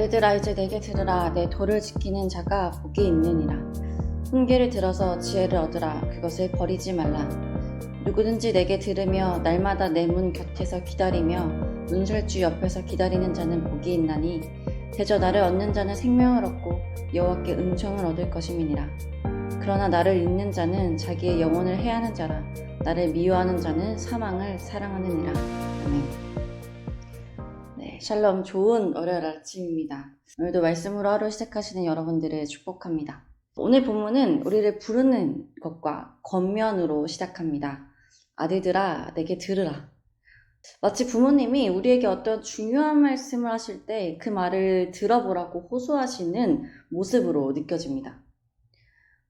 아들들아 이제 내게 들으라. 내 도를 지키는 자가 복이 있느니라. 훈계를 들어서 지혜를 얻으라. 그것을 버리지 말라. 누구든지 내게 들으며 날마다 내 문 곁에서 기다리며 문설주 옆에서 기다리는 자는 복이 있나니 대저 나를 얻는 자는 생명을 얻고 여호와께 은총을 얻을 것임이니라. 그러나 나를 잊는 자는 자기의 영혼을 해하는 자라. 나를 미워하는 자는 사망을 사랑하느니라. 아멘. 네, 샬롬. 좋은 월요일 아침입니다. 오늘도 말씀으로 하루 시작하시는 여러분들을 축복합니다. 오늘 본문은 우리를 부르는 것과 권면으로 시작합니다. 아들들아 내게 들으라. 마치 부모님이 우리에게 어떤 중요한 말씀을 하실 때 그 말을 들어보라고 호소하시는 모습으로 느껴집니다.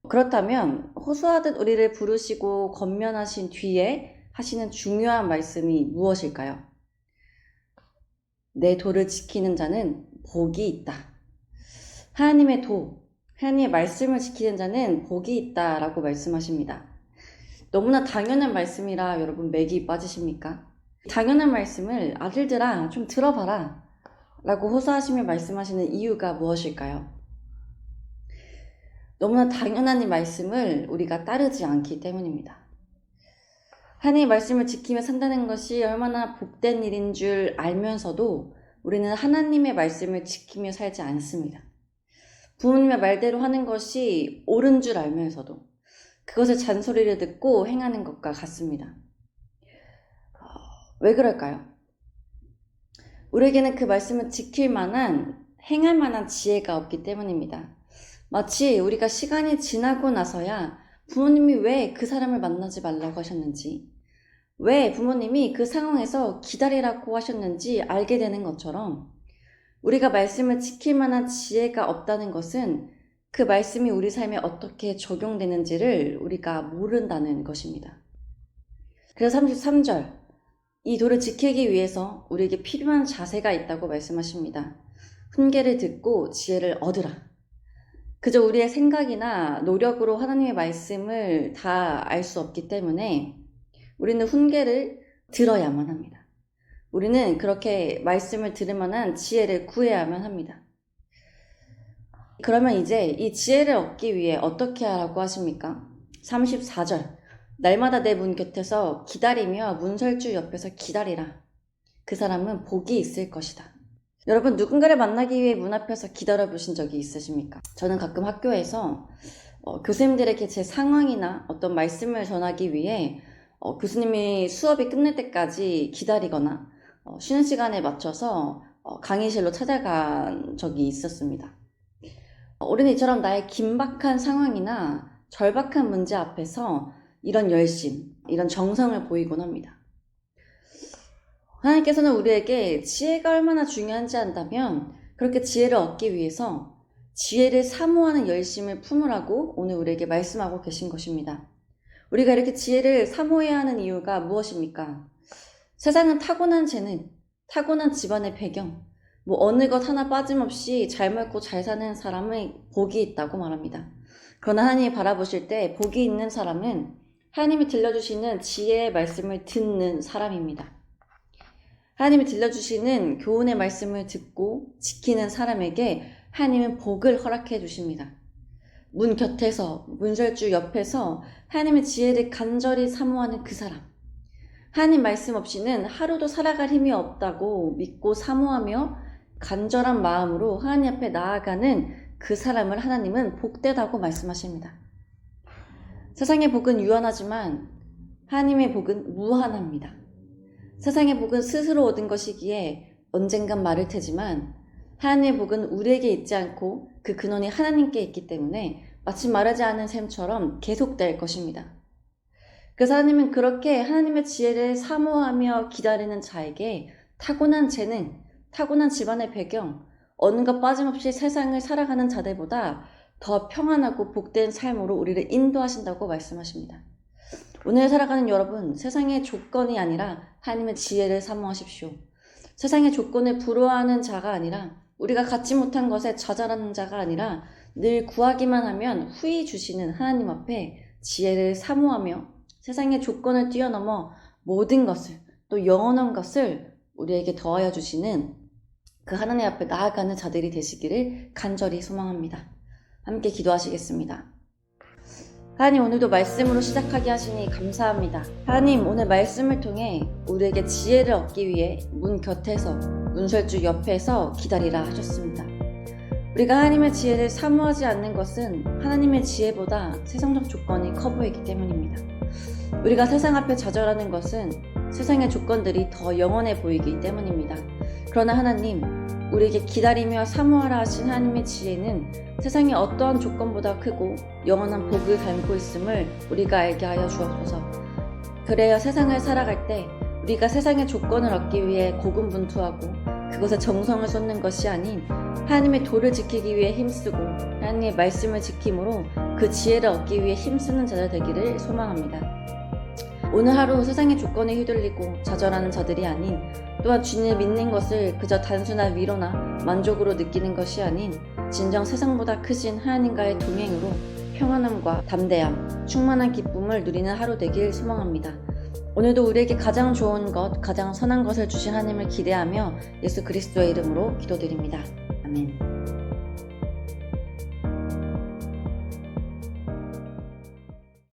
그렇다면 호소하듯 우리를 부르시고 권면하신 뒤에 하시는 중요한 말씀이 무엇일까요? 내 도를 지키는 자는 복이 있다. 하나님의 도, 하나님의 말씀을 지키는 자는 복이 있다 라고 말씀하십니다. 너무나 당연한 말씀이라 여러분 맥이 빠지십니까? 당연한 말씀을 아들들아 좀 들어봐라 라고 호소하시며 말씀하시는 이유가 무엇일까요? 너무나 당연한 이 말씀을 우리가 따르지 않기 때문입니다. 하나님의 말씀을 지키며 산다는 것이 얼마나 복된 일인 줄 알면서도 우리는 하나님의 말씀을 지키며 살지 않습니다. 부모님의 말대로 하는 것이 옳은 줄 알면서도 그것을 잔소리를 듣고 행하는 것과 같습니다. 왜 그럴까요? 우리에게는 그 말씀을 지킬 만한, 행할 만한 지혜가 없기 때문입니다. 마치 우리가 시간이 지나고 나서야 부모님이 왜 그 사람을 만나지 말라고 하셨는지, 왜 부모님이 그 상황에서 기다리라고 하셨는지 알게 되는 것처럼 우리가 말씀을 지킬 만한 지혜가 없다는 것은 그 말씀이 우리 삶에 어떻게 적용되는지를 우리가 모른다는 것입니다. 그래서 33절, 이 도를 지키기 위해서 우리에게 필요한 자세가 있다고 말씀하십니다. 훈계를 듣고 지혜를 얻으라. 그저 우리의 생각이나 노력으로 하나님의 말씀을 다 알 수 없기 때문에 우리는 훈계를 들어야만 합니다. 우리는 그렇게 말씀을 들을 만한 지혜를 구해야만 합니다. 그러면 이제 이 지혜를 얻기 위해 어떻게 하라고 하십니까? 34절, 날마다 내 문 곁에서 기다리며 문설주 옆에서 기다리라. 그 사람은 복이 있을 것이다. 여러분, 누군가를 만나기 위해 문 앞에서 기다려 보신 적이 있으십니까? 저는 가끔 학교에서 교수님들에게 제 상황이나 어떤 말씀을 전하기 위해 교수님이 수업이 끝날 때까지 기다리거나 쉬는 시간에 맞춰서 강의실로 찾아간 적이 있었습니다. 우리는 이처럼 나의 긴박한 상황이나 절박한 문제 앞에서 이런 열심, 이런 정성을 보이곤 합니다. 하나님께서는 우리에게 지혜가 얼마나 중요한지 안다면 그렇게 지혜를 얻기 위해서 지혜를 사모하는 열심을 품으라고 오늘 우리에게 말씀하고 계신 것입니다. 우리가 이렇게 지혜를 사모해야 하는 이유가 무엇입니까? 세상은 타고난 재능, 타고난 집안의 배경, 어느 것 하나 빠짐없이 잘 먹고 잘 사는 사람의 복이 있다고 말합니다. 그러나 하나님이 바라보실 때 복이 있는 사람은 하나님이 들려주시는 지혜의 말씀을 듣는 사람입니다. 하나님이 들려주시는 교훈의 말씀을 듣고 지키는 사람에게 하나님은 복을 허락해 주십니다. 문 곁에서, 문설주 옆에서 하나님의 지혜를 간절히 사모하는 그 사람, 하나님 말씀 없이는 하루도 살아갈 힘이 없다고 믿고 사모하며 간절한 마음으로 하나님 앞에 나아가는 그 사람을 하나님은 복되다고 말씀하십니다. 세상의 복은 유한하지만 하나님의 복은 무한합니다. 세상의 복은 스스로 얻은 것이기에 언젠간 마를 테지만 하나님의 복은 우리에게 있지 않고 그 근원이 하나님께 있기 때문에 마치 마르지 않은 샘처럼 계속될 것입니다. 그래서 하나님은 그렇게 하나님의 지혜를 사모하며 기다리는 자에게 타고난 재능, 타고난 집안의 배경, 어느 것 빠짐없이 세상을 살아가는 자들보다 더 평안하고 복된 삶으로 우리를 인도하신다고 말씀하십니다. 오늘 살아가는 여러분, 세상의 조건이 아니라 하나님의 지혜를 사모하십시오. 세상의 조건을 부러워하는 자가 아니라 우리가 갖지 못한 것에 좌절하는 자가 아니라 늘 구하기만 하면 후히 주시는 하나님 앞에 지혜를 사모하며 세상의 조건을 뛰어넘어 모든 것을, 또 영원한 것을 우리에게 더하여 주시는 그 하나님 앞에 나아가는 자들이 되시기를 간절히 소망합니다. 함께 기도하시겠습니다. 하나님, 오늘도 말씀으로 시작하게 하시니 감사합니다. 하나님, 오늘 말씀을 통해 우리에게 지혜를 얻기 위해 문 곁에서, 문설주 옆에서 기다리라 하셨습니다. 우리가 하나님의 지혜를 사모하지 않는 것은 하나님의 지혜보다 세상적 조건이 커 보이기 때문입니다. 우리가 세상 앞에 좌절하는 것은 세상의 조건들이 더 영원해 보이기 때문입니다. 그러나 하나님, 우리에게 기다리며 사모하라 하신 하나님의 지혜는 세상의 어떠한 조건보다 크고 영원한 복을 담고 있음을 우리가 알게 하여 주옵소서. 그래야 세상을 살아갈 때 우리가 세상의 조건을 얻기 위해 고군분투하고 그것에 정성을 쏟는 것이 아닌 하나님의 도를 지키기 위해 힘쓰고 하나님의 말씀을 지킴으로 그 지혜를 얻기 위해 힘쓰는 자들 되기를 소망합니다. 오늘 하루 세상의 조건에 휘둘리고 좌절하는 자들이 아닌, 또한 주님을 믿는 것을 그저 단순한 위로나 만족으로 느끼는 것이 아닌 진정 세상보다 크신 하나님과의 동행으로 평안함과 담대함, 충만한 기쁨을 누리는 하루 되길 소망합니다. 오늘도 우리에게 가장 좋은 것, 가장 선한 것을 주신 하나님을 기대하며 예수 그리스도의 이름으로 기도드립니다. 아멘.